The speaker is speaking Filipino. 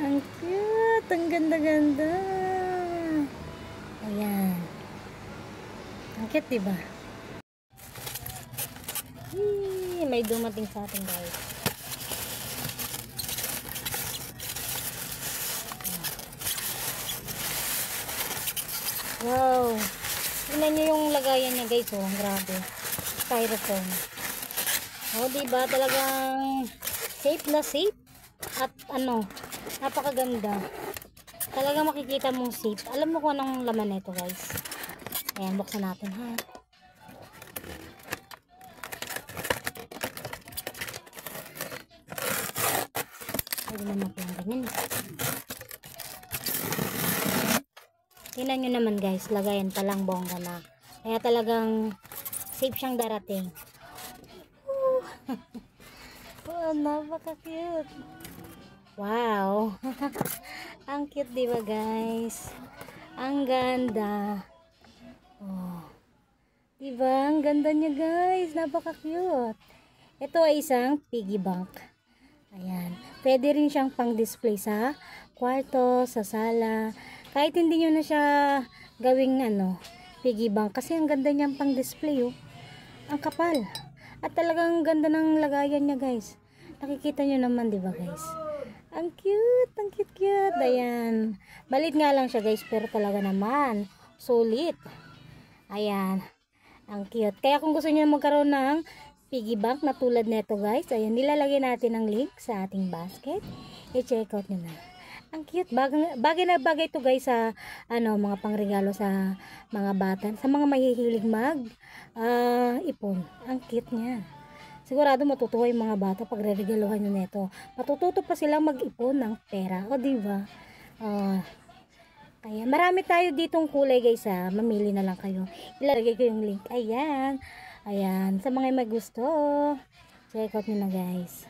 Ang cute. Ang ganda-ganda. Ayan. Ang cute, diba? May dumating sa atin, guys. Wow. Tingnan nyo yung lagayan niya, guys. Oh, grabe. Styrofoam. Oh, diba? Talagang safe na safe. At ano, napakaganda. Talagang makikita mong safe. Alam mo kung anong laman nito, guys. Ayan, buksan natin, ha. Pwede naman po yung ganyan. Tingnan nyo naman, guys. Lagayan palang bongga na. Kaya talagang safe siyang darating. Oh, napaka-cute. Wow. Ang cute, diba, guys? Ang ganda. Oh. Diba? Ang ganda niya, guys. Napaka-cute. Ito ay isang piggy bank. Ayan. Pwede rin siyang pang-display sa kwarto, sa sala. Kahit hindi nyo na siya gawing piggy bank. Kasi ang ganda niyang pang-display, oh. Ang kapal. At talagang ganda ng lagayan niya, guys. Nakikita nyo naman, diba, guys? Ang cute. Ang cute-cute. Ayan. Balit nga lang siya, guys. Pero talaga naman, solid. Ayan. Ang cute. Kaya kung gusto niyo magkaroon ng piggy bank na tulad nito, guys, ayan, nilalagay natin ang link sa ating basket. I-check out nyo na. Ang cute. Bagay na bagay ito, guys, sa mga pangregalo sa mga bata, sa mga mahihilig ipon. Ang cute niya. Sigurado matutuwa yung mga bata pag re-regaluhan nyo nito. Matututo pa silang mag-ipon ng pera. O, diba? Kaya marami tayo ditong kulay, guys, ha. Mamili na lang kayo. Ilalagay ko yung link. Ayan. Ayan. Sa mga may gusto, check out nyo na, guys.